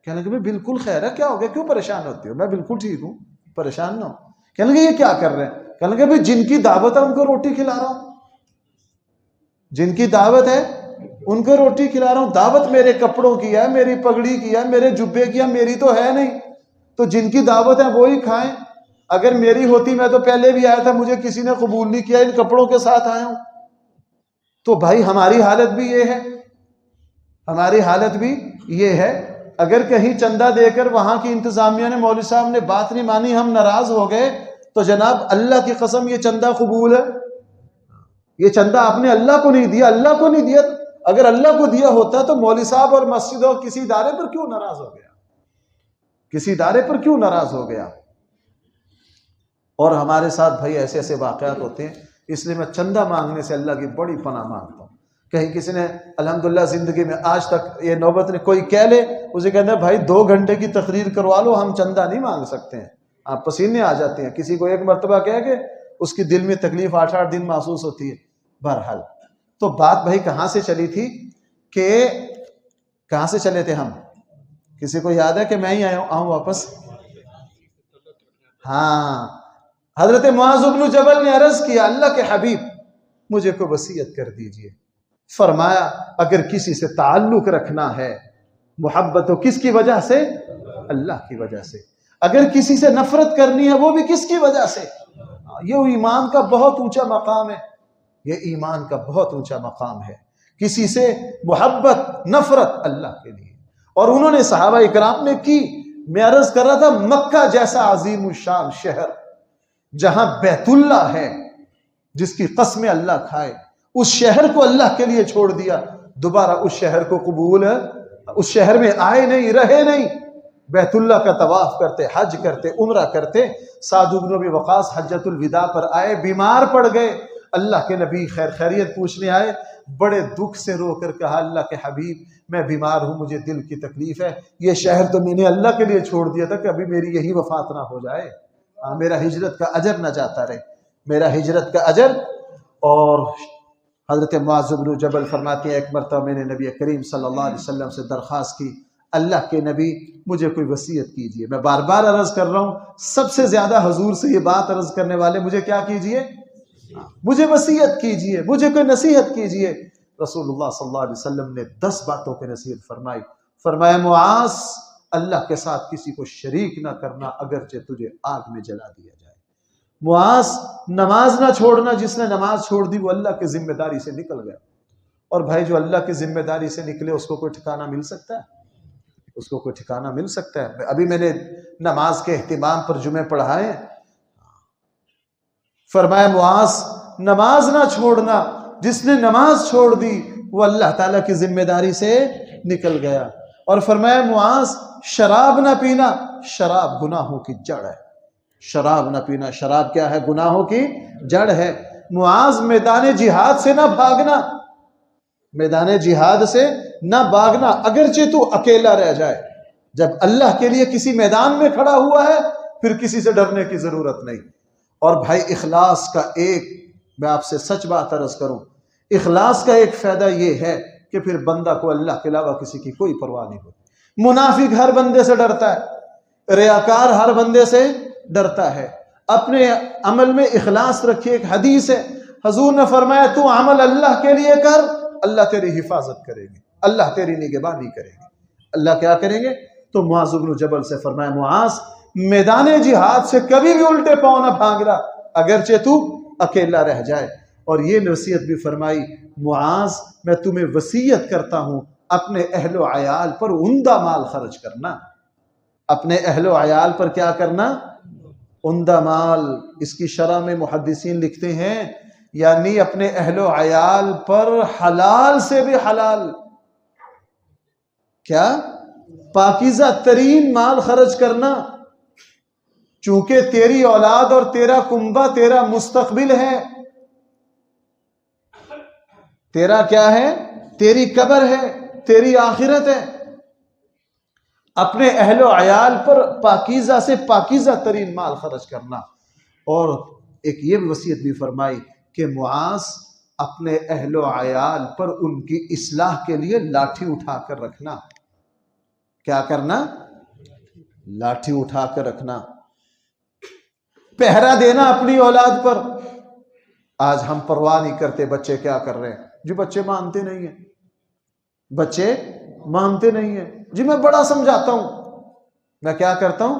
Speaker 1: کہنے لگے بالکل خیر ہے. کیا ہو گیا، کیوں پریشان ہوتے ہو؟ میں بالکل ٹھیک ہوں، پریشان نہ ہو. کہنے لگے یہ کیا کر رہے ہیں؟ کہنے لگے بھائی جن کی دعوت ہے ان کو روٹی کھلا رہا ہوں، جن کی دعوت ہے ان کو روٹی کھلا رہا ہوں. دعوت میرے کپڑوں کی ہے، میری پگڑی کی ہے، میرے جبے کی ہے، میری تو ہے نہیں. تو جن کی دعوت ہے وہی کھائیں. اگر میری ہوتی میں تو پہلے بھی آیا تھا، مجھے کسی نے قبول نہیں کیا، ان کپڑوں کے ساتھ آیا ہوں. تو بھائی ہماری حالت بھی یہ ہے، ہماری حالت بھی یہ ہے. اگر کہیں چندہ دے کر وہاں کی انتظامیہ نے، مولوی صاحب نے بات نہیں مانی، ہم ناراض ہو گئے، تو جناب اللہ کی قسم یہ چندہ قبول ہے. یہ چندہ آپ نے اللہ کو نہیں دیا، اللہ کو نہیں دیا. اگر اللہ کو دیا ہوتا تو مولوی صاحب اور مسجد اور کسی ادارے پر کیوں ناراض ہو گیا، کسی ادارے پر کیوں ناراض ہو گیا. اور ہمارے ساتھ بھائی ایسے ایسے واقعات ہوتے ہیں. اس لیے میں چندہ مانگنے سے اللہ کی بڑی پناہ مانگتا ہوں. کہیں کسی نے الحمدللہ زندگی میں آج تک یہ نوبت نے کوئی کہہ لے، اسے کہنا بھائی 2 گھنٹے کی تقریر کروا لو، ہم چندہ نہیں مانگ سکتے ہیں. آپ پسینے آ جاتے ہیں. کسی کو ایک مرتبہ کہہ کے اس کی دل میں تکلیف 8 دن محسوس ہوتی ہے. بہرحال تو بات بھائی کہاں سے چلی تھی، کہ کہاں سے چلے تھے ہم؟ کسی کو یاد ہے کہ میں ہی آؤں واپس؟ ہاں، حضرت معاذ بن جبل نے عرض کیا اللہ کے حبیب مجھے کو وصیت کر دیجئے. فرمایا اگر کسی سے تعلق رکھنا ہے، محبت ہو کس کی وجہ سے؟ اللہ کی وجہ سے. اگر کسی سے نفرت کرنی ہے وہ بھی کس کی وجہ سے؟ یہ ایمان کا بہت اونچا مقام ہے، یہ ایمان کا بہت اونچا مقام ہے. کسی سے محبت نفرت اللہ کے لیے. اور انہوں نے صحابہ اکرام نے کی. میں عرض کر رہا تھا مکہ جیسا عظیم الشان شہر جہاں بیت اللہ ہے، جس کی قسم اللہ کھائے، اس شہر کو اللہ کے لیے چھوڑ دیا. دوبارہ اس شہر کو قبول ہے، اس شہر میں آئے نہیں، رہے نہیں. بیت اللہ کا طواف کرتے، حج کرتے، عمرہ کرتے. سعد بن ابی وقاص حجۃ الوداع پر آئے، بیمار پڑ گئے. اللہ کے نبی خیر خیریت پوچھنے آئے. بڑے دکھ سے رو کر کہا اللہ کے حبیب میں بیمار ہوں، مجھے دل کی تکلیف ہے. یہ شہر تو میں نے اللہ کے لیے چھوڑ دیا تھا کہ ابھی میری یہی وفات نہ ہو جائے، میرا ہجرت کا اجر نہ جاتا رہے، میرا ہجرت کا اجر. اور حضرت معاذ بن جبل فرماتے ہیں ایک مرتبہ میں نے نبی کریم صلی اللہ علیہ وسلم سے درخواست کی اللہ کے نبی مجھے کوئی وصیت کیجئے. میں بار بار عرض کر رہا ہوں، سب سے زیادہ حضور سے یہ بات عرض کرنے والے مجھے کیا کیجئے، مجھے وصیت کیجئے، مجھے کوئی نصیحت کیجئے. رسول اللہ صلی اللہ علیہ وسلم نے 10 باتوں کی نصیحت فرمائی. فرمایا معاذ اللہ کے ساتھ کسی کو شریک نہ کرنا اگرچہ تجھے آگ میں جلا دیا جائے. معاذ نماز نہ چھوڑنا، جس نے نماز چھوڑ دی وہ اللہ کی ذمہ داری سے نکل گیا. اور بھائی جو اللہ کی ذمہ داری سے نکلے اس کو کوئی ٹھکانہ مل سکتا ہے؟ اس کو کوئی ٹھکانہ مل سکتا ہے؟ ابھی میں نے نماز کے اہتمام پر جمعے پڑھائے. فرمایا معاذ نماز نہ چھوڑنا، جس نے نماز چھوڑ دی وہ اللہ تعالیٰ کی ذمہ داری سے نکل گیا. اور فرمایا معاذ شراب نہ پینا، شراب گناہوں کی جڑ ہے. شراب نہ پینا، شراب کیا ہے؟ گناہوں کی جڑ ہے. معاذ میدان جہاد سے نہ بھاگنا، میدان جہاد سے نہ بھاگنا اگرچہ تو اکیلا رہ جائے. جب اللہ کے لیے کسی میدان میں کھڑا ہوا ہے پھر کسی سے ڈرنے کی ضرورت نہیں. اور بھائی اخلاص کا ایک، میں آپ سے سچ بات عرض کروں، اخلاص کا ایک فائدہ یہ ہے کہ پھر بندہ کو اللہ کے علاوہ کسی کی کوئی پرواہ نہیں ہوتی. منافق ہر بندے سے ڈرتا ہے، ریاکار ہر بندے سے ڈرتا ہے. اپنے عمل میں اخلاص رکھیے. ایک حدیث ہے حضور نے فرمایا تو عمل اللہ کے لیے کر، اللہ تیری حفاظت کرے گی، اللہ تیری نگہبانی کرے گی۔ اللہ کیا کریں گے؟ تو معاذ بن جبل سے فرمایا معاذ میدان جہاد سے کبھی بھی الٹے پاؤں نہ بھاگنا، اگرچہ تو اکیلا رہ جائے۔ اور یہ وصیت بھی فرمائی معاذ میں تمہیں وصیت کرتا ہوں اپنے اہل و عیال پر عمدہ مال خرچ کرنا۔ اپنے اہل و عیال پر کیا کرنا؟ عمدہ مال۔ اس کی شرح میں محدثین لکھتے ہیں یعنی اپنے اہل و عیال پر حلال سے بھی حلال، کیا؟ پاکیزہ ترین مال خرچ کرنا، چونکہ تیری اولاد اور تیرا کنبہ تیرا مستقبل ہے، تیرا کیا ہے؟ تیری قبر ہے، تیری آخرت ہے۔ اپنے اہل و عیال پر پاکیزہ سے پاکیزہ ترین مال خرچ کرنا۔ اور ایک یہ وصیت بھی فرمائی کہ معاذ اپنے اہل و عیال پر ان کی اصلاح کے لیے لاٹھی اٹھا کر رکھنا۔ کیا کرنا؟ لاٹھی اٹھا کر رکھنا، پہرا دینا اپنی اولاد پر۔ آج ہم پرواہ نہیں کرتے بچے کیا کر رہے ہیں، جی بچے مانتے نہیں ہیں، بچے مانتے نہیں ہیں، جی میں بڑا سمجھاتا ہوں۔ میں کیا کرتا ہوں؟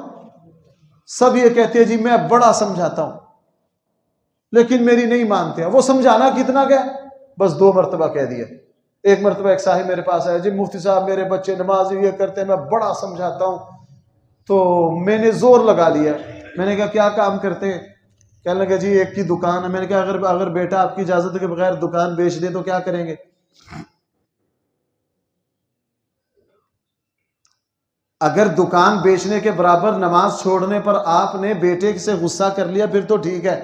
Speaker 1: سب یہ کہتے ہیں جی میں بڑا سمجھاتا ہوں، لیکن میری نہیں مانتے ہیں۔ وہ سمجھانا کتنا گیا؟ بس 2 مرتبہ کہہ دیا۔ ایک مرتبہ ایک صاحب میرے پاس آیا، جی مفتی صاحب میرے بچے نماز یہ کرتے ہیں، میں بڑا سمجھاتا ہوں۔ تو میں نے زور لگا لیا، میں نے کہا کیا کام کرتے ہیں؟ کہنے لگا جی ایک کی دکان ہے۔ میں نے کہا اگر بیٹا آپ کی اجازت کے بغیر دکان بیچ دے تو کیا کریں گے؟ اگر دکان بیچنے کے برابر نماز چھوڑنے پر آپ نے بیٹے سے غصہ کر لیا پھر تو ٹھیک ہے۔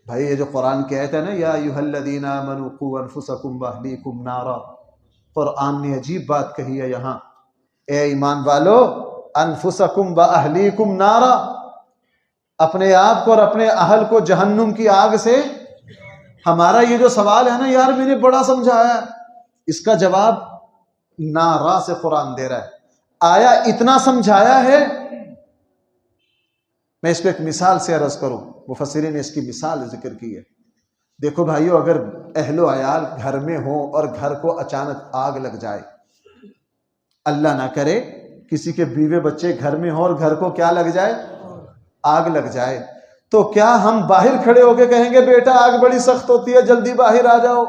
Speaker 1: بھائی یہ جو قرآن کی آیت ہے نا، یا ایھا الذین آمنوا قوا انفسکم واہلیکم نارا، قرآن نے عجیب بات کہی ہے یہاں، اے ایمان والو انفسکم واہلیکم نارا، اپنے آپ کو اور اپنے اہل کو جہنم کی آگ سے۔ ہمارا یہ جو سوال ہے نا یار میں نے بڑا سمجھایا ہے، اس کا جواب نارا سے قرآن دے رہا ہے۔ آیا اتنا سمجھایا ہے؟ میں اس کو ایک مثال سے عرض کروں، مفسرین نے اس کی مثال ذکر کی ہے۔ دیکھو بھائیو، اگر اہل و عیال گھر میں ہوں اور گھر کو اچانک آگ لگ جائے، اللہ نہ کرے کسی کے بیوے بچے گھر میں ہوں اور گھر کو کیا لگ جائے؟ آگ لگ جائے، تو کیا ہم باہر کھڑے ہو کے کہیں گے بیٹا آگ بڑی سخت ہوتی ہے جلدی باہر آ جاؤ؟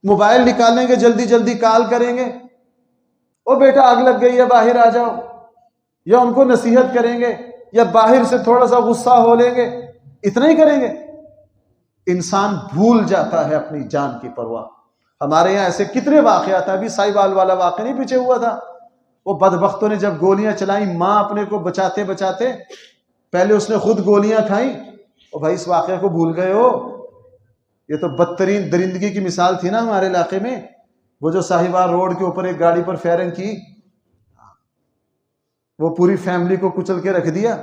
Speaker 1: موبائل نکالیں گے جلدی جلدی کال کریں گے او بیٹا آگ لگ گئی ہے باہر آ جاؤ؟ یا ان کو نصیحت کریں گے یا باہر سے تھوڑا سا غصہ ہو لیں گے؟ اتنا ہی کریں گے؟ انسان بھول جاتا ہے اپنی جان کی پرواہ۔ ہمارے یہاں ایسے کتنے واقعات ہیں، ابھی سائیوال والا واقعہ نہیں پیچھے ہوا تھا، وہ بدبختوں نے جب گولیاں چلائیں، ماں اپنے کو بچاتے بچاتے پہلے اس نے خود گولیاں کھائیں۔ او بھائی اس واقعے کو بھول گئے ہو؟ یہ تو بدترین درندگی کی مثال تھی نا ہمارے علاقے میں، وہ جو ساہیوال روڈ کے اوپر ایک گاڑی پر فائرنگ کی، وہ پوری فیملی کو کچل کے رکھ دیا۔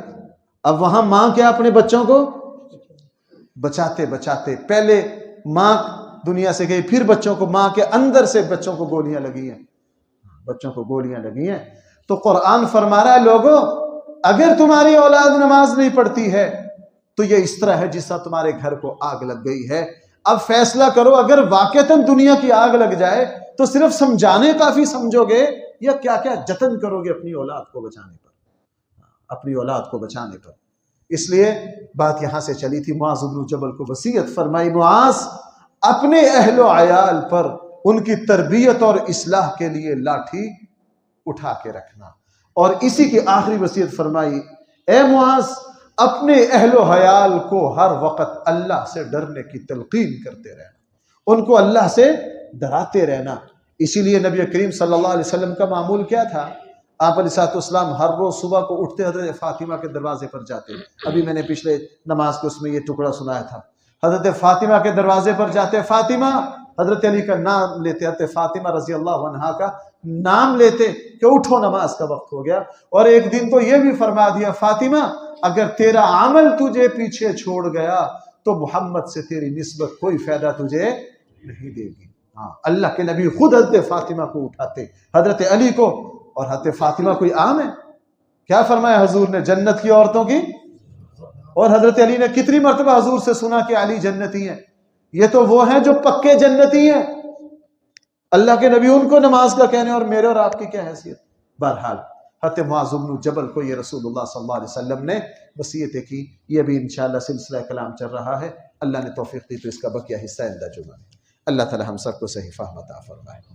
Speaker 1: اب وہاں ماں کیا اپنے بچوں کو بچاتے بچاتے، پہلے ماں دنیا سے گئی، پھر بچوں کو، ماں کے اندر سے بچوں کو گولیاں لگی ہیں، بچوں کو گولیاں لگی ہیں۔ تو قرآن فرما رہا ہے لوگوں اگر تمہاری اولاد نماز نہیں پڑھتی ہے تو یہ اس طرح ہے جس طرح تمہارے گھر کو آگ لگ گئی ہے۔ اب فیصلہ کرو، اگر واقعتاً دنیا کی آگ لگ جائے تو صرف سمجھانے کافی سمجھو گے یا کیا کیا جتن کرو گے اپنی اولاد کو بچانے پر، اپنی اولاد کو بچانے پر؟ اس لیے بات یہاں سے چلی تھی، معاذ بن جبل کو وصیت فرمائی معاذ اپنے اہل و عیال پر ان کی تربیت اور اصلاح کے لیے لاٹھی اٹھا کے رکھنا، اور اسی کی آخری وصیت فرمائی اے معاذ اپنے اہل و عیال کو ہر وقت اللہ سے ڈرنے کی تلقین کرتے رہنا، ان کو اللہ سے ڈراتے رہنا۔ اسی لیے نبی کریم صلی اللہ علیہ وسلم کا معمول کیا تھا؟ آپ علیہ السلام ہر روز صبح کو اٹھتے حضرت فاطمہ کے دروازے پر جاتے۔ ابھی میں نے پچھلے نماز کے اس میں یہ ٹکڑا سنایا تھا، حضرت فاطمہ کے دروازے پر جاتے، فاطمہ، حضرت علی کا نام لیتے، حضرت فاطمہ رضی اللہ عنہا کا نام لیتے کہ اٹھو نماز کا وقت ہو گیا۔ اور ایک دن تو یہ بھی فرما دیا فاطمہ اگر تیرا عمل تجھے پیچھے چھوڑ گیا تو محمد سے تیری نسبت کوئی فائدہ تجھے نہیں دے گی۔ ہاں، اللہ کے نبی خود حضرت فاطمہ کو اٹھاتے، حضرت علی کو، اور حضرت فاطمہ کوئی عام ہے؟ کیا فرمایا حضور نے؟ جنت کی عورتوں کی اور حضرت علی نے کتنی مرتبہ حضور سے سنا کہ علی جنتی ہیں. یہ تو وہ ہیں جو پکے جنتی ہیں. اللہ کے نبی ان کو نماز کا کہنے، اور میرے اور آپ کی کیا حیثیت. بہرحال حضرت معاذ بن جبل کو یہ رسول اللہ صلی اللہ علیہ وسلم نے وصیتیں کی. یہ بھی انشاءاللہ سلسلہ کلام چل رہا ہے. اللہ نے توفیق دی تو اس کا بقیہ حصہ آئندہ جمعہ میں. اللہ تعالی ہم سب کو صحیح فہم عطا فرمائے.